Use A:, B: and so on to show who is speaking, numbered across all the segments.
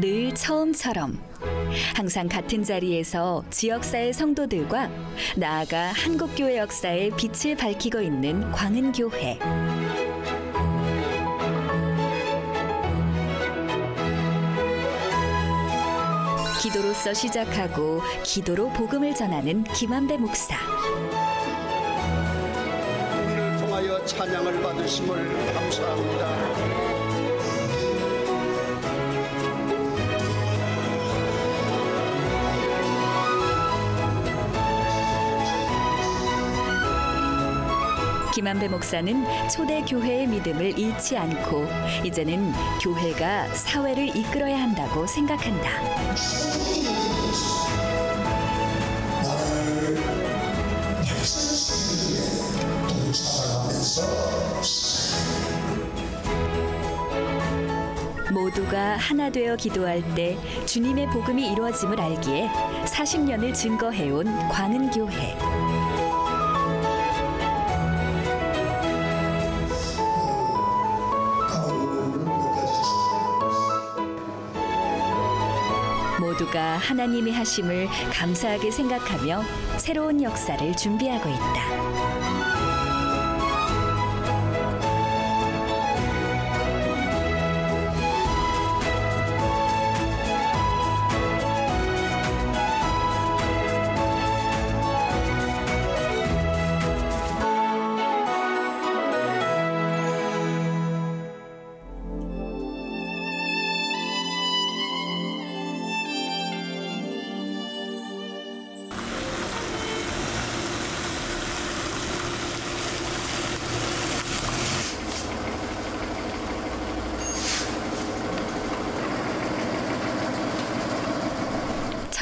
A: 늘 처음처럼 항상 같은 자리에서 지역사회 성도들과 나아가 한국교회 역사에 빛을 밝히고 있는 광은교회. 기도로서 시작하고 기도로 복음을 전하는 김한배 목사.
B: 우리를 통하여 찬양을 받으심을 감사합니다.
A: 김한배 목사는 초대 교회의 믿음을 잃지 않고 이제는 교회가 사회를 이끌어야 한다고 생각한다. 모두가 하나 되어 기도할 때 주님의 복음이 이루어짐을 알기에 40년을 증거해온 광은교회. 모두가 하나님의 하심을 감사하게 생각하며 새로운 역사를 준비하고 있다.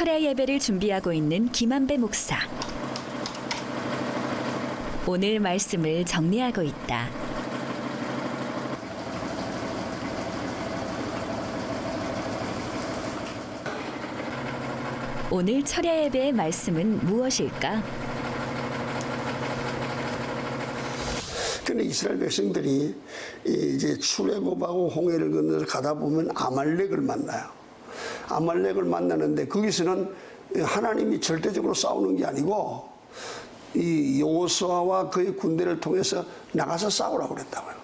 A: 철야 예배를 준비하고 있는 김한배 목사. 오늘 말씀을 정리하고 있다. 오늘 철야 예배의 말씀은 무엇일까?
B: 근데 이스라엘 백성들이 이제 출애굽하고 홍해를 건너서 가다 보면 아말렉을 만나요. 아말렉을 만나는데 거기서는 하나님이 절대적으로 싸우는 게 아니고 이 여호수아와 그의 군대를 통해서 나가서 싸우라고 그랬다고요.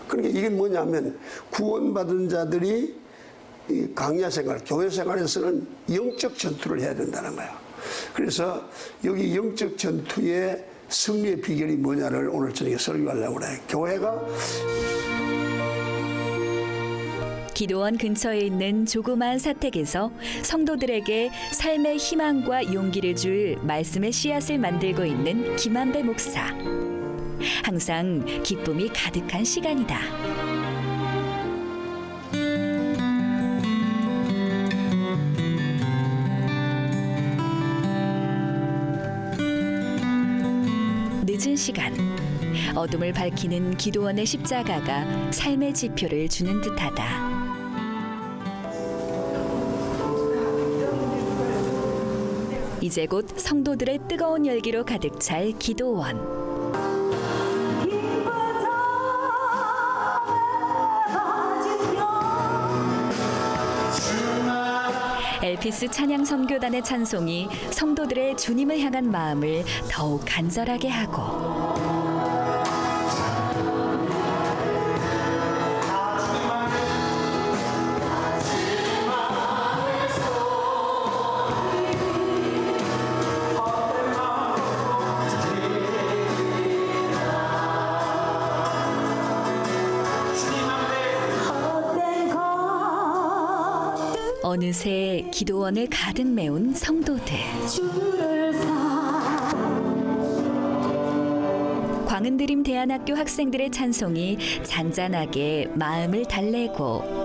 B: 그러니까 이게 뭐냐면 구원받은 자들이 이 강야 생활, 교회 생활에서는 영적 전투를 해야 된다는 거예요. 그래서 여기 영적 전투의 승리의 비결이 뭐냐를 오늘 저녁에 설교하려고 그래요. 교회가
A: 기도원 근처에 있는 조그마한 사택에서 성도들에게 삶의 희망과 용기를 줄 말씀의 씨앗을 만들고 있는 김한배 목사. 항상 기쁨이 가득한 시간이다. 늦은 시간, 어둠을 밝히는 기도원의 십자가가 삶의 지표를 주는 듯하다. 이제 곧 성도들의 뜨거운 열기로 가득 찰 기도원. 엘피스 찬양 선교단의 찬송이 성도들의 주님을 향한 마음을 더욱 간절하게 하고 어느새 기도원을 가득 메운 성도들. 광은드림 대안학교 학생들의 찬송이 잔잔하게 마음을 달래고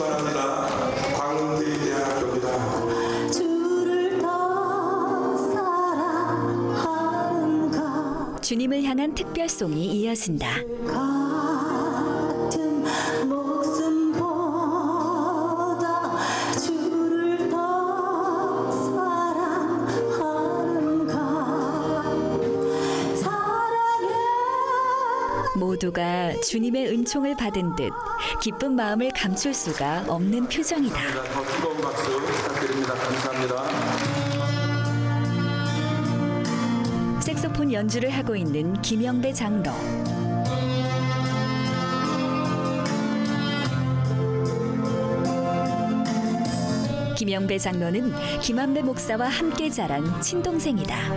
C: 바랍니다.
A: 주님을 향한 특별송이 이어진다.
C: 같은 목숨보다 주를 더 사랑하는가 사랑해.
A: 모두가 주님의 은총을 받은 듯 기쁜 마음을 감출 수가 없는 표정이다.
D: 더 뜨거운 박수 부탁드립니다. 감사합니다.
A: 색소폰 연주를 하고 있는 김영배 장로. 김영배 장로는 김한배 목사와 함께 자란 친동생이다.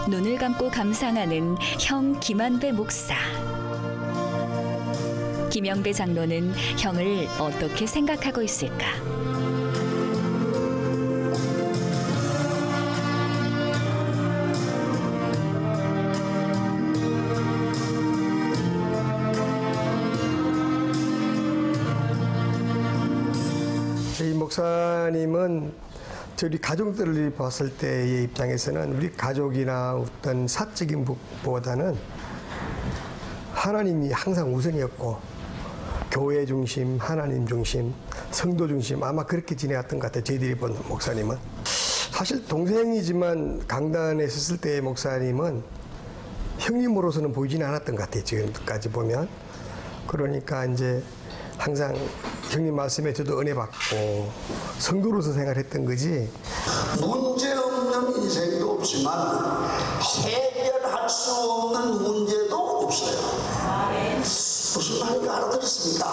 A: 눈을 감고 감상하는 형 김한배 목사. 김영배 장로는 형을 어떻게 생각하고 있을까?
E: 저희 목사님은 저희 가족들을 봤을 때의 입장에서는 우리 가족이나 어떤 사적인 것보다는 하나님이 항상 우선이었고 교회 중심, 하나님 중심, 성도 중심 아마 그렇게 지내왔던 것 같아요. 저희들이 본 목사님은. 사실 동생이지만 강단에 섰을 때의 목사님은 형님으로서는 보이지는 않았던 것 같아요. 지금까지 보면. 그러니까 이제 항상 형님 말씀에 저도 은혜 받고 성도로서 생활했던 거지.
B: 문제 없는 인생도 없지만 해결할 수 없는 문제도 없어요. 무슨 말인지 알아들었습니까?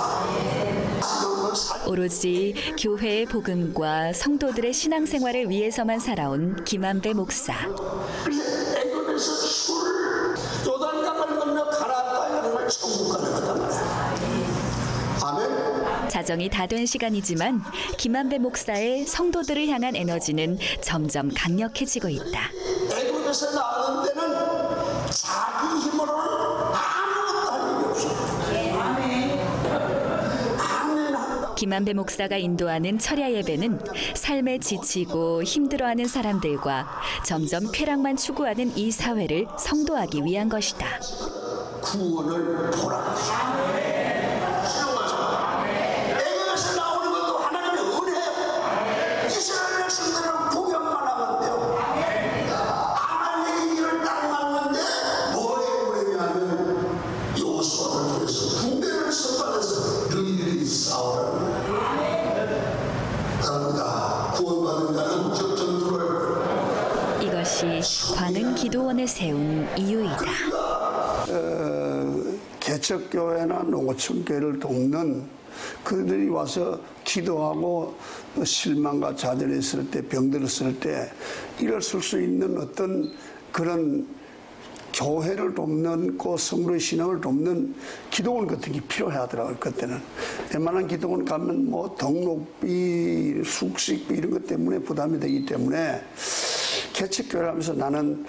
A: 오로지 교회의 복음과 성도들의 신앙생활을 위해서만 살아온 김한배 목사.
B: 그래서 애굽에서 술 요단강을 건너 가라앉다 이런 말 천국 가는 거단 말이야. 아멘.
A: 자정이 다 된 시간이지만 김한배 목사의 성도들을 향한 에너지는 점점 강력해지고 있다.
B: 애굽에서 나오는 데는 자기 힘으로는 아무것도 할 일이 없어.
A: 김한배 목사가 인도하는 철야 예배는 삶에 지치고 힘들어하는 사람들과 점점 쾌락만 추구하는 이 사회를 성도하기 위한 것이다.
B: 구원을 보라. 애굽에서 나오는 것도 하나님의 은혜예요. 이스라엘 백성들은 구경만 하면 돼요. 하나님의 길을 딱 맞는데 뭐에 그러냐면 여호수아를 통해서 군대를 선발해서 너희들이 싸우라는 거예요. 그럽니다. 구원받은 자는 적전투를.
A: 이것이 광흥 기도원을 세운 이유이다.
B: 개척교회나 농어촌교회를 돕는 그들이 와서 기도하고 실망과 좌절했을 때, 병들었을 때 일어설 수 있는 어떤 그런 교회를 돕는 그 성도의 신앙을 돕는 기도원 같은 게 필요하더라고요. 그때는 웬만한 기도원 가면 뭐 등록비, 숙식비 이런 것 때문에 부담이 되기 때문에 개척교회를 하면서 나는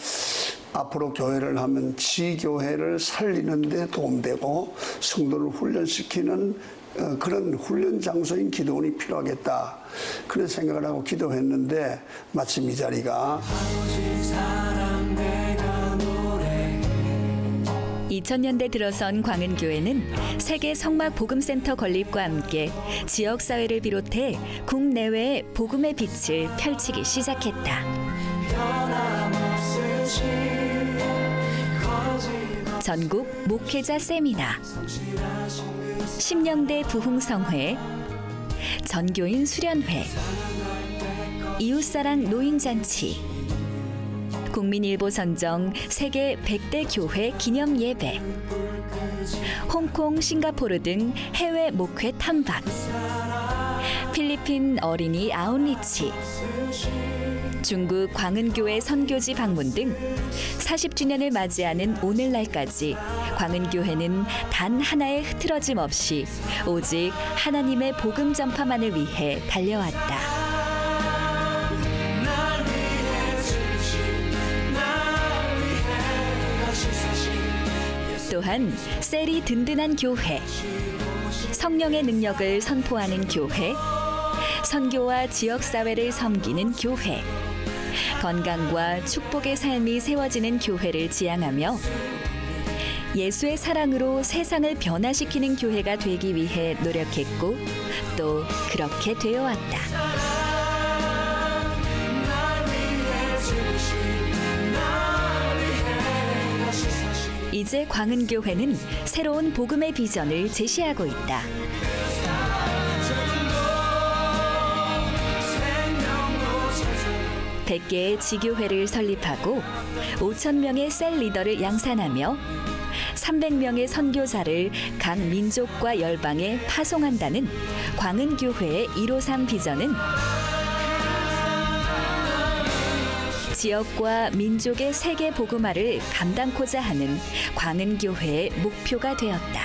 B: 앞으로 교회를 하면 지교회를 살리는 데 도움되고 성도를 훈련시키는 그런 훈련 장소인 기도원이 필요하겠다. 그런 생각을 하고 기도했는데 마침 이 자리가
A: 2000년대 들어선 광흥교회는 세계 성막 복음센터 건립과 함께 지역사회를 비롯해 국내외에 복음의 빛을 펼치기 시작했다. 전국 목회자 세미나, 10년대 부흥성회, 전교인 수련회, 이웃사랑 노인잔치, 국민일보 선정 세계 100대 교회 기념 예배, 홍콩, 싱가포르 등 해외 목회 탐방, 필리핀 어린이 아웃리치, 중국 광흥교회 선교지 방문 등 40주년을 맞이하는 오늘날까지 광흥교회는 단 하나의 흐트러짐 없이 오직 하나님의 복음 전파만을 위해 달려왔다. 또한 셀이 든든한 교회, 성령의 능력을 선포하는 교회, 선교와 지역사회를 섬기는 교회, 건강과 축복의 삶이 세워지는 교회를 지향하며 예수의 사랑으로 세상을 변화시키는 교회가 되기 위해 노력했고 또 그렇게 되어 왔다. 이제 광은교회는 새로운 복음의 비전을 제시하고 있다. 100개의 지교회를 설립하고 5,000명의 셀 리더를 양산하며 300명의 선교사를 각 민족과 열방에 파송한다는 광은교회의 153 비전은 지역과 민족의 세계 복음화를 감당코자 하는 광은교회의 목표가 되었다.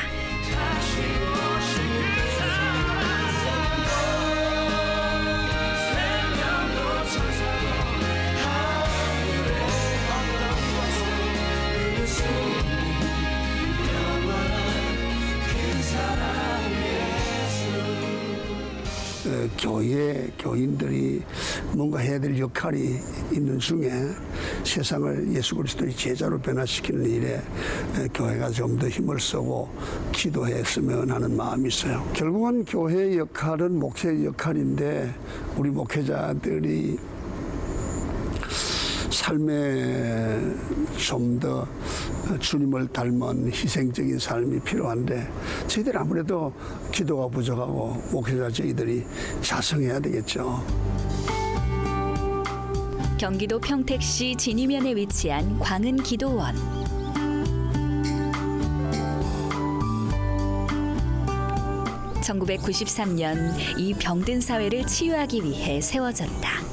B: 교회 교인들이 뭔가 해야 될 역할이 있는 중에 세상을 예수 그리스도의 제자로 변화시키는 일에 교회가 좀 더 힘을 쓰고 기도했으면 하는 마음이 있어요. 결국은 교회의 역할은 목회의 역할인데 우리 목회자들이 삶에 좀 더 주님을 닮은 희생적인 삶이 필요한데 저희들 아무래도 기도가 부족하고 목회자 저희들이 자성해야 되겠죠.
A: 경기도 평택시 진위면에 위치한 광은기도원. (1993년) 이 병든 사회를 치유하기 위해 세워졌다.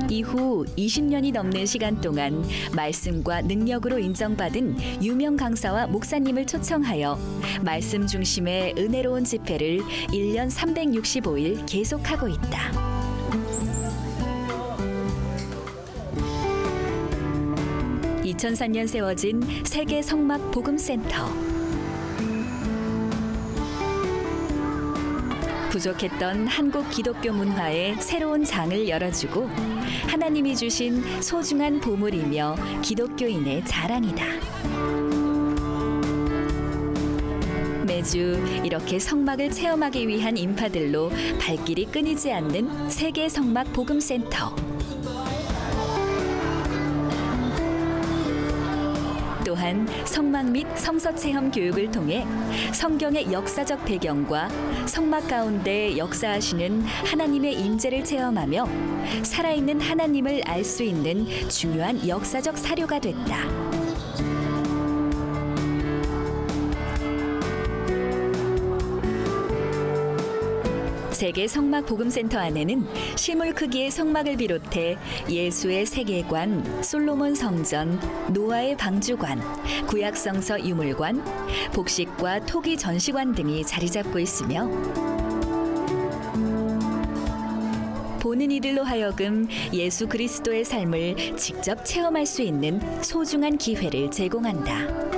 A: 이후 20년이 넘는 시간 동안 말씀과 능력으로 인정받은 유명 강사와 목사님을 초청하여 말씀 중심의 은혜로운 집회를 1년 365일 계속하고 있다. (2003년) 세워진 세계 성막 복음센터. 부족했던 한국 기독교 문화에 새로운 장을 열어주고 하나님이 주신 소중한 보물이며 기독교인의 자랑이다. 매주 이렇게 성막을 체험하기 위한 인파들로 발길이 끊이지 않는 세계 성막 복음센터. 또한 성막 및 성서 체험 교육을 통해 성경의 역사적 배경과 성막 가운데 역사하시는 하나님의 임재를 체험하며 살아있는 하나님을 알 수 있는 중요한 역사적 사료가 됐다. 세계 성막 복음센터 안에는 실물 크기의 성막을 비롯해 예수의 세계관, 솔로몬 성전, 노아의 방주관, 구약 성서 유물관, 복식과 토기 전시관 등이 자리 잡고 있으며 보는 이들로 하여금 예수 그리스도의 삶을 직접 체험할 수 있는 소중한 기회를 제공한다.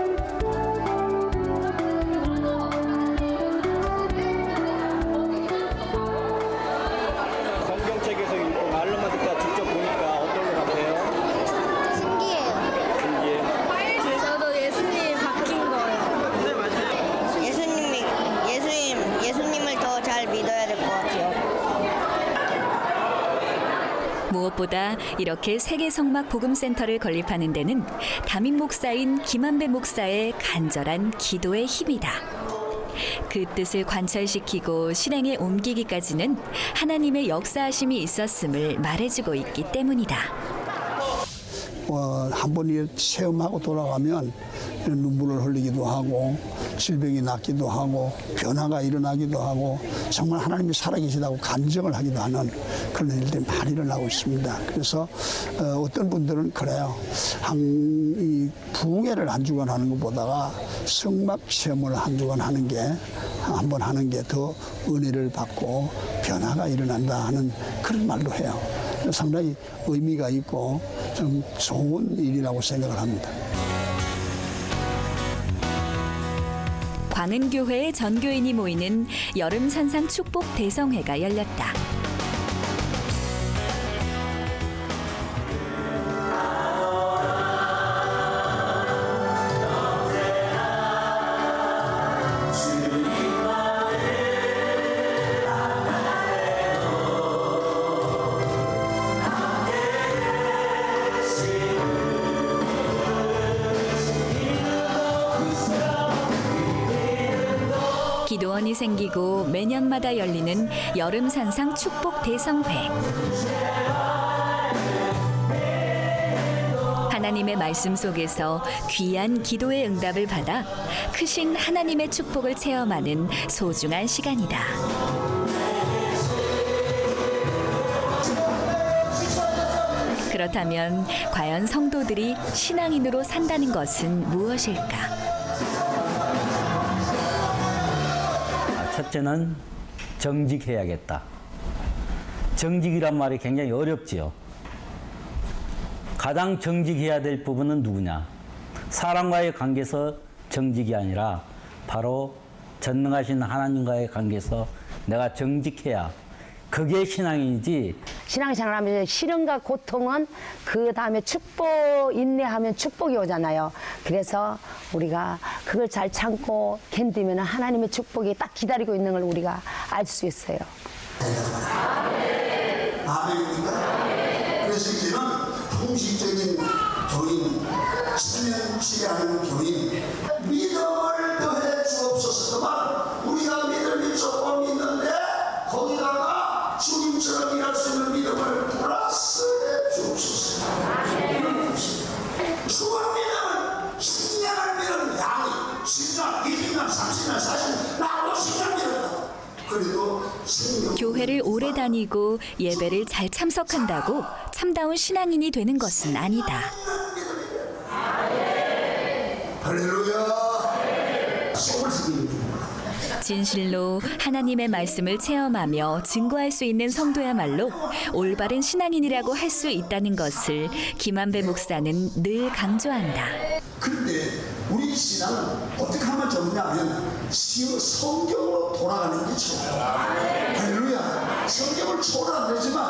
A: 무엇보다 이렇게 세계 성막 복음센터를 건립하는 데는 담임 목사인 김한배 목사의 간절한 기도의 힘이다. 그 뜻을 관철시키고 실행에 옮기기까지는 하나님의 역사하심이 있었음을 말해주고 있기 때문이다.
B: 한 번 체험하고 돌아가면 눈물을 흘리기도 하고 질병이 낫기도 하고 변화가 일어나기도 하고 정말 하나님이 살아계시다고 간증을 하기도 하는 그런 일들이 많이 일어나고 있습니다. 그래서 어떤 분들은 그래요. 이 부흥회를 한 주간 하는 것보다가 성막 체험을 한 주간 하는 게 한 번 하는 게 더 은혜를 받고 변화가 일어난다 하는 그런 말도 해요. 상당히 의미가 있고 좀 좋은 일이라고 생각을 합니다.
A: 광은교회의 전교인이 모이는 여름 산상 축복 대성회가 열렸다. 기도원이 생기고 매년마다 열리는 여름 산상 축복 대성회. 하나님의 말씀 속에서 귀한 기도의 응답을 받아 크신 하나님의 축복을 체험하는 소중한 시간이다. 그렇다면 과연 성도들이 신앙인으로 산다는 것은 무엇일까?
F: 첫째는 정직해야겠다. 정직이란 말이 굉장히 어렵지요. 가장 정직해야 될 부분은 누구냐? 사람과의 관계에서 정직이 아니라 바로 전능하신 하나님과의 관계에서 내가 정직해야 그게 신앙이지.
G: 신앙생활하면서 시련과 고통은 그 다음에 축복, 인내하면 축복이 오잖아요. 그래서 우리가 그걸 잘 참고 견디면 하나님의 축복이 딱 기다리고 있는 걸 우리가 알 수 있어요.
B: 아멘입니까? 그래서 이제는 형식적인 교인, 수면 취하는 교인, 믿음을 더해 주옵소서. 우리가 믿음이 조금 있는데 거기다가 주님처럼 일할 수 있는 믿음을 플러스해 주옵소서. 죽은 믿음은 10년을 믿은 양이 10년, 20년, 30년, 40년, 나 50년 믿었다. 그래도 생명.
A: 교회를 오래 다니고 예배를 잘 참석한다고 참다운 신앙인이 되는 것은 아니다.
B: 할렐루야. 속을 쓰기는 중.
A: 진실로 하나님의 말씀을 체험하며 증거할 수 있는 성도야말로 올바른 신앙인이라고 할 수 있다는 것을 김한배 목사는 늘 강조한다.
B: 그런데 우리 신앙은 어떻게 하면 좋냐면 성경으로 돌아가는 게 좋아요. 할렐루야. 성경을 초월하면 되지만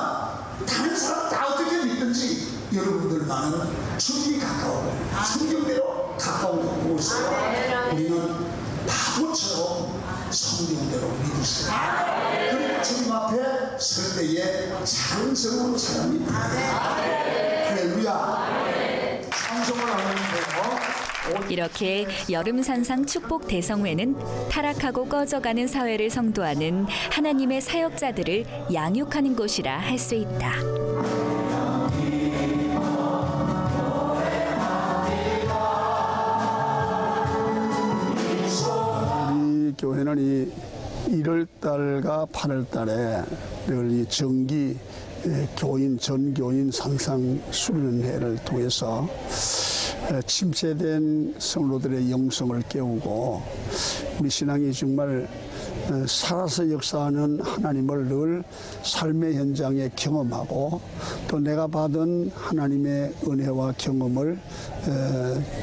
B: 다른 사람 다 어떻게 믿든지 여러분들만은 주님이 가까워 성경대로 가까운 거 보고 있어요. 우리는 바보처럼 성경대로 믿으세요. 그리고 주님 앞에 설 때에 장성한 사람이 되어요. 할렐루야. 찬송을 하는데요.
A: 이렇게 여름 산상 축복 대성회는 타락하고 꺼져가는 사회를 성도하는 하나님의 사역자들을 양육하는 곳이라 할 수 있다.
B: 우리 교회는 이 1월달과 8월달에 늘 이 정기 교인 전교인 산상 수련회를 통해서 침체된 성도들의 영성을 깨우고 우리 신앙이 정말 살아서 역사하는 하나님을 늘 삶의 현장에 경험하고 또 내가 받은 하나님의 은혜와 경험을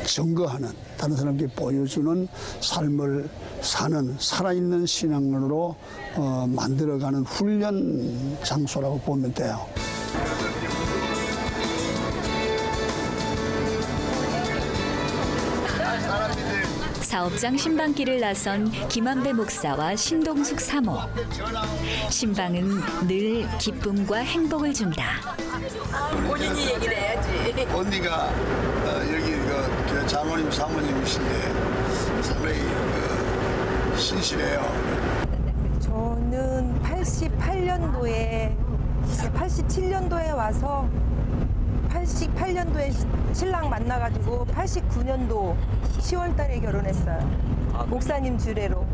B: 증거하는 다른 사람께 보여주는 삶을 사는 살아있는 신앙으로 만들어가는 훈련 장소라고 보면 돼요.
A: 사업장 신방길을 나선 김한배 목사와 신동숙 사모. 신방은 늘 기쁨과 행복을 준다.
H: 본인이 얘기를 해야지.
B: 언니가 여기 그 장모님 사모님이신데 상당히 신실해요.
H: 저는 87년도에 와서 88년도에 신랑 만나가지고 89년도 10월 달에 결혼했어요. 목사님 주례로.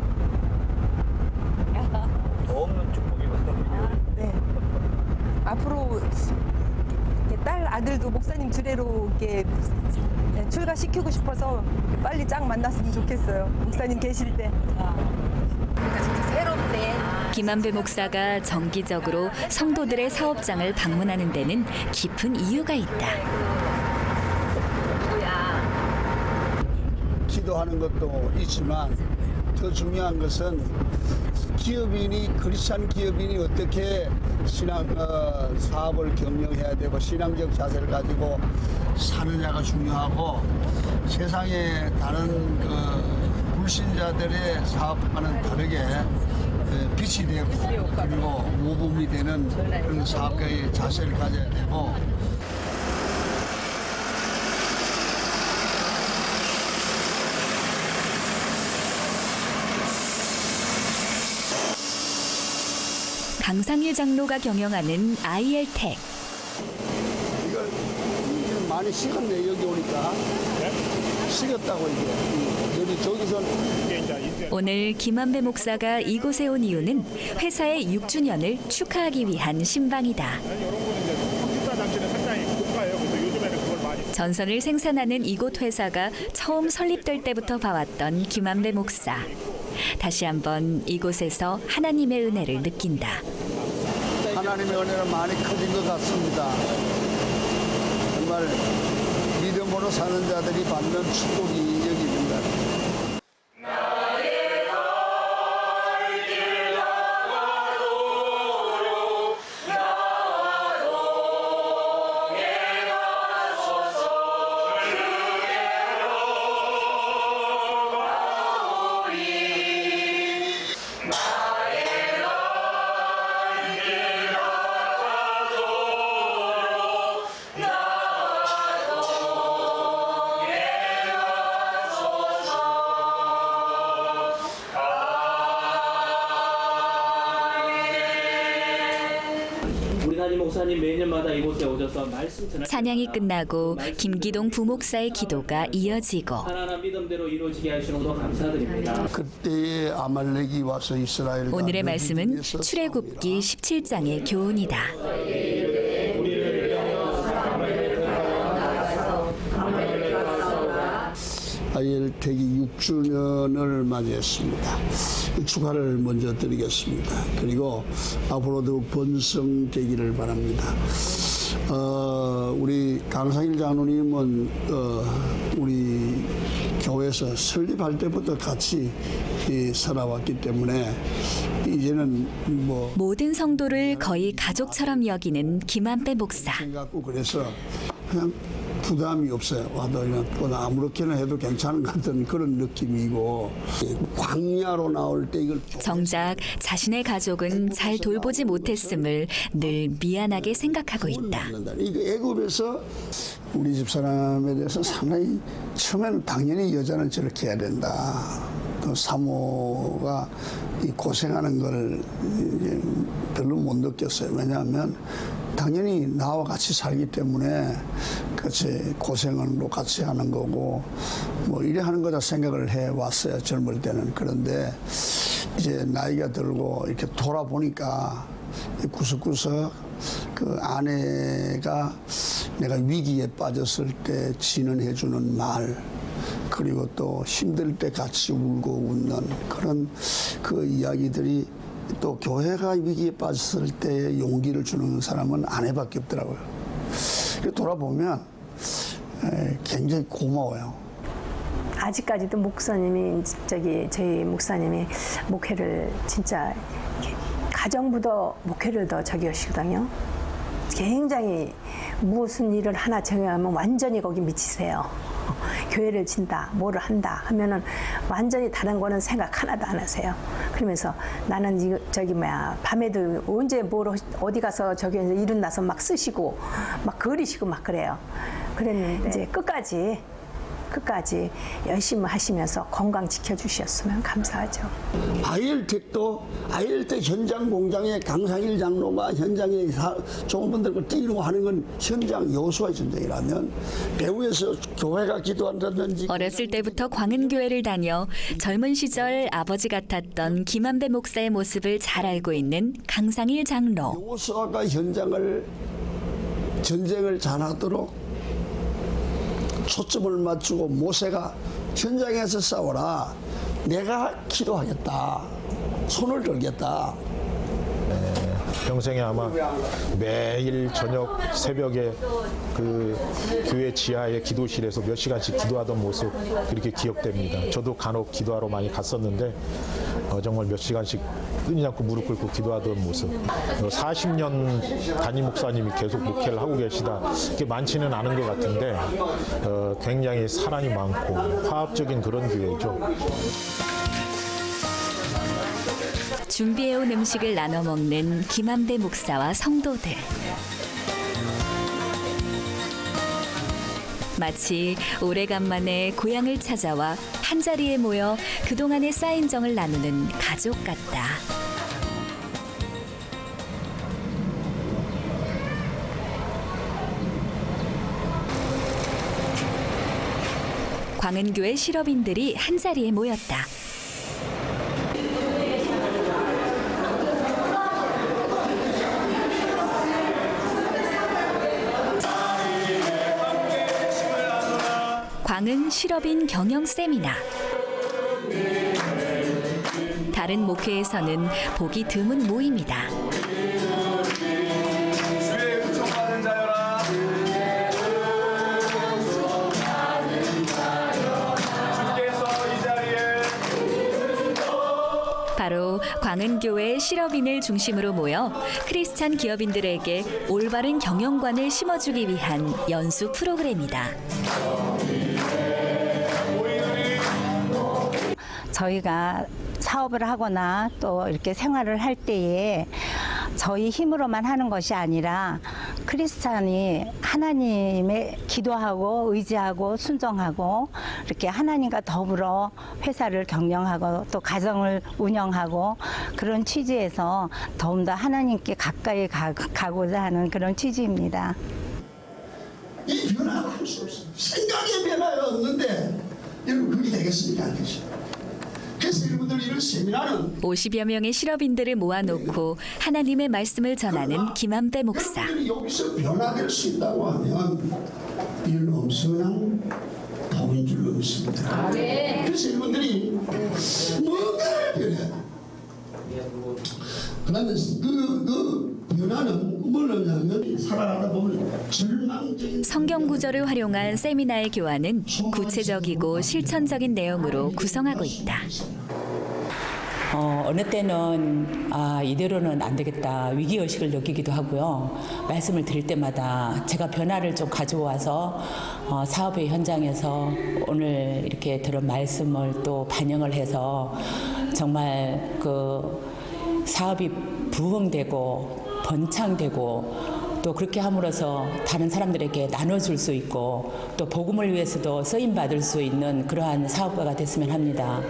F: 없는 축복이거든요.
H: 네. 앞으로 딸 아들도 목사님 주례로 이렇게 출가시키고 싶어서 빨리 짝 만났으면 좋겠어요. 목사님 계실 때. 그러니까 진짜 새롭네.
A: 김한배 목사가 정기적으로 성도들의 사업장을 방문하는 데는 깊은 이유가 있다.
B: 기도하는 것도 있지만 더 중요한 것은 기업인이 크리스찬 기업인이 어떻게 신앙 사업을 경영해야 되고 신앙적 자세를 가지고 사느냐가 중요하고 세상에 다른 불신자들의 사업과는 다르게 빛이 되고 그리고 모범이 되는 그런 사업가의 자세를 가져야 되고.
A: 강상일 장로가 경영하는 IL텍.
B: 이걸 많이 식었네 여기 오니까. 식었다고 이게. 여기 저기서.
A: 오늘 김한배 목사가 이곳에 온 이유는 회사의 6주년을 축하하기 위한 신방이다. 전선을 생산하는 이곳 회사가 처음 설립될 때부터 봐왔던 김한배 목사. 다시 한번 이곳에서 하나님의 은혜를 느낀다.
B: 하나님의 은혜는 많이 커진 것 같습니다. 정말 믿음으로 사는 자들이 받는 축복이 여기 있는 것 같아요.
I: 목사님 매년마다 이곳에 오셔서 말씀 전할
A: 찬양이 끝나고 김기동 부목사의 기도가 이어지고
I: 하나님 믿음대로 이루어지게 하시노도 감사드립니다.
B: 그때에 아말렉이 와서 이스라엘과
A: 오늘의 말씀은 출애굽기 17장의 교훈이다.
B: IL텍이 6주년을 맞이했습니다. 축하를 먼저 드리겠습니다. 그리고 앞으로도 번성되기를 바랍니다. 우리 강상일 장로님은 우리 교회에서 설립할 때부터 같이 살아왔기 때문에 이제는 뭐
A: 모든 성도를 거의 가족처럼 여기는 김한배 목사.
B: 그래서 그냥 부담이 없어요. 와도 그냥 아무렇게나 해도 괜찮은 것 같은 그런 느낌이고 광야로 나올 때 이걸
A: 정작 자신의 가족은 잘 돌보지 못했음을 늘 미안하게 생각하고 있다.
B: 이거 애굽에서 우리 집 사람에 대해서 상당히 처음에는 당연히 여자는 저렇게 해야 된다. 또 사모가 고생하는 걸 별로 못 느꼈어요. 왜냐하면 당연히 나와 같이 살기 때문에 같이 고생으로 같이 하는 거고 뭐 이래 하는 거다 생각을 해왔어요. 젊을 때는. 그런데 이제 나이가 들고 이렇게 돌아보니까 구석구석 그 아내가 내가 위기에 빠졌을 때 진언해주는 말 그리고 또 힘들 때 같이 울고 웃는 그런 그 이야기들이 또 교회가 위기에 빠졌을 때 용기를 주는 사람은 아내밖에 없더라고요. 돌아보면 굉장히 고마워요.
J: 아직까지도 목사님이 저희 목사님이 목회를 진짜 가정부도 목회를 더 하시거든요. 굉장히 무슨 일을 하나 정하면 완전히 거기 미치세요. 교회를 진다, 뭐를 한다 하면은 완전히 다른 거는 생각 하나도 안 하세요. 그러면서 나는 밤에도 언제 어디 가서 일은 나서 막 쓰시고 막 그리시고 막 그래요. 그랬는데 이제 끝까지 열심히 하시면서 건강 지켜주셨으면 감사하죠.
B: IL텍도 IL텍 현장 공장에 강상일 장로가 현장에 좋은 분들과 뛰고 하는 건 현장 여수와의 전쟁이라면 배후에서 교회가 기도한다든지
A: 어렸을 때부터 광은교회를 다녀 젊은 시절 아버지 같았던 김한배 목사의 모습을 잘 알고 있는 강상일 장로.
B: 여수아가 전쟁을 잘하도록 초점을 맞추고 모세가 현장에서 싸워라. 내가 기도하겠다. 손을 들겠다.
K: 평생에 아마 매일 저녁 새벽에 그 교회 지하의 기도실에서 몇 시간씩 기도하던 모습 그렇게 기억됩니다. 저도 간혹 기도하러 많이 갔었는데 정말 몇 시간씩 끊이지 않고 무릎 꿇고 기도하던 모습. 40년 담임 목사님이 계속 목회를 하고 계시다. 그게 많지는 않은 것 같은데 굉장히 사랑이 많고 화합적인 그런 교회죠.
A: 준비해온 음식을 나눠 먹는 김한배 목사와 성도들. 마치 오래간만에 고향을 찾아와 한자리에 모여 그동안의 쌓인 정을 나누는 가족 같다. 광은교회 실업인들이 한자리에 모였다. 광은 실업인 경영 세미나. 다른 목회에서는 보기 드문 모임이다. 바로 광은교회 실업인을 중심으로 모여 크리스찬 기업인들에게 올바른 경영관을 심어주기 위한 연수 프로그램이다.
L: 저희가 사업을 하거나 또 이렇게 생활을 할 때에 저희 힘으로만 하는 것이 아니라 크리스찬이 하나님의 기도하고 의지하고 순종하고 이렇게 하나님과 더불어 회사를 경영하고 또 가정을 운영하고 그런 취지에서 더욱더 하나님께 가까이 가고자 하는 그런 취지입니다.
B: 이 변화가 할 수 없어요. 생각의 변화가 없는데 여러분 그게 되겠습니까? 안 되죠. 그래서 여러분들 이런 세미나는
A: 50여 명의 실업인들을 모아놓고 하나님의 말씀을 전하는 김한배 목사.
B: 여러분들이 여기서 변화될 수 있다고 하면 이런 엄청난 복인 줄로 믿습니다. 그래서 여러분들이 뭔가를 변해요. 그다음에 그 변화는 뭐냐면 살아가다 보면 절망적인
A: 성경 구절을 활용한 세미나의 교환은 구체적이고 실천적인 내용으로 구성하고 있다.
M: 어느 때는 이대로는 안 되겠다 위기의식을 느끼기도 하고요. 말씀을 드릴 때마다 제가 변화를 좀 가져와서 사업의 현장에서 오늘 이렇게 들은 말씀을 또 반영을 해서 정말 그 사업이 부흥되고 번창되고 또 그렇게 함으로써 다른 사람들에게 나눠줄 수 있고 또 복음을 위해서도 쓰임받을 수 있는 그러한 사업가가 됐으면 합니다.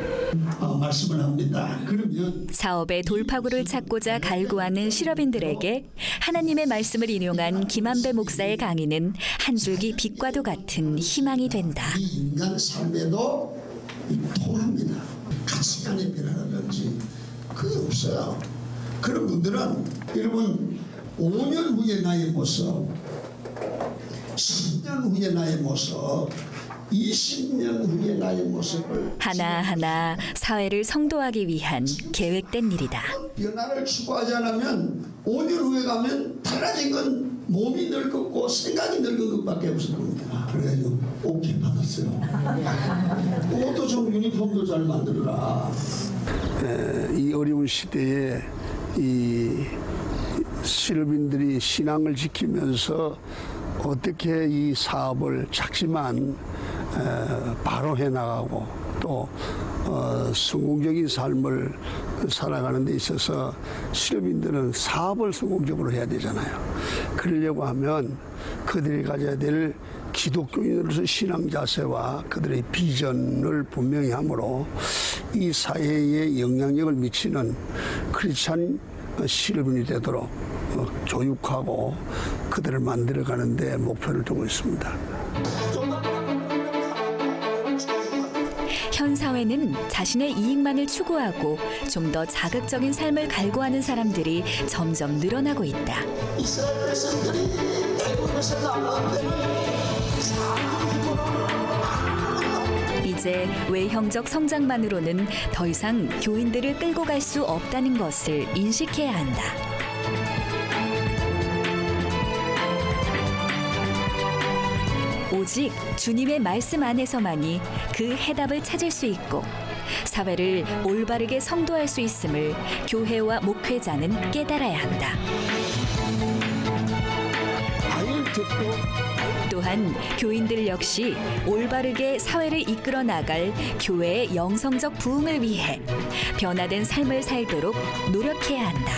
B: 말씀을 합니다. 그러면
A: 사업의 돌파구를 찾고자 갈구하는 실업인들에게 하나님의 말씀을 인용한 김한배 목사의 강의는 한 줄기 빛과도 같은 희망이 된다.
B: 인간 삶에도 통합니다. 가치관의 변화라든지 그게 없어요. 그런 분들은 여러분 5년 후의 나의 모습, 10년 후의 나의 모습, 20년 후의 나의 모습을
A: 하나하나 사회를 성도하기 위한 계획된 일이다.
B: 변화를 추구하지 않으면 5년 후에 가면 달라진 건 몸이 늙었고 생각이 늙은 것밖에 없을 겁니다. 그래가지고 오케이 받았어요. 옷도 좀 유니폼도 잘 만들어라. 이 어려운 시대에 이 실업인들이 신앙을 지키면서 어떻게 이 사업을 작지만 바로 해나가고 또 성공적인 삶을 살아가는 데 있어서 실업인들은 사업을 성공적으로 해야 되잖아요. 그러려고 하면 그들이 가져야 될 기독교인으로서 신앙 자세와 그들의 비전을 분명히 하므로 이 사회에 영향력을 미치는 크리스찬 실업인이 되도록 교육하고 그들을 만들어가는 데 목표를 두고 있습니다.
A: 현 사회는 자신의 이익만을 추구하고 좀 더 자극적인 삶을 갈구하는 사람들이 점점 늘어나고 있다.
B: 이스라엘 백성들이 애굽에서 나올 때는
A: 이제 외형적 성장만으로는 더 이상 교인들을 끌고 갈 수 없다는 것을 인식해야 한다. 오직 주님의 말씀 안에서만이 그 해답을 찾을 수 있고 사회를 올바르게 성도할 수 있음을 교회와 목회자는 깨달아야 한다. 또한 교인들 역시 올바르게 사회를 이끌어 나갈 교회의 영성적 부흥을 위해 변화된 삶을 살도록 노력해야 한다.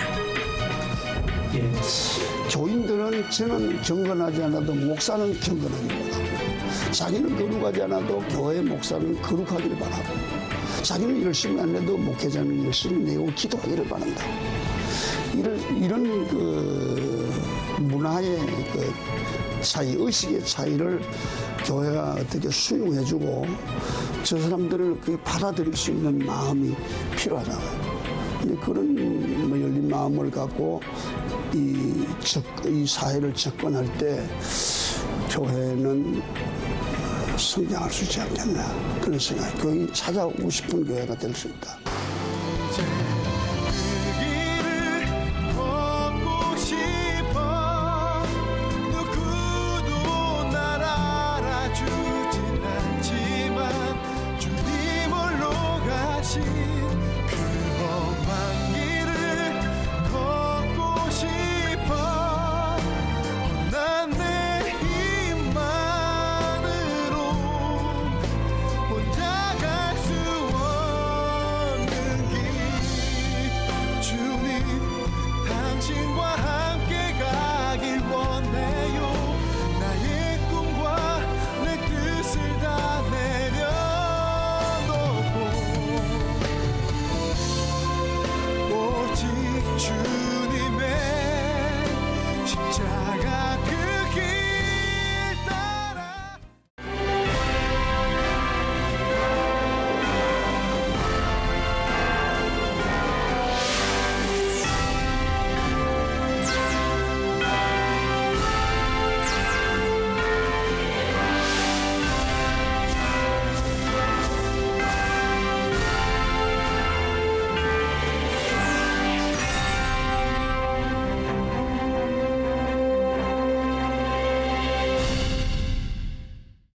B: 교인들은 저는 경건하지 않아도 목사는 경건하기를 바라고, 자기는 거룩하지 않아도 교회 목사는 거룩하기를 바라고, 자기는 열심히 안 해도 목회자는 열심히 내고 기도하기를 바란다. 이런 그 문화의 그 차이, 의식의 차이를 교회가 어떻게 수용해주고 저 사람들을 받아들일 수 있는 마음이 필요하잖아요. 그런 열린 마음을 갖고 이 사회를 접근할 때 교회는 성장할 수 있지 않겠나 그런 생각. 교인이 찾아오고 싶은 교회가 될 수 있다.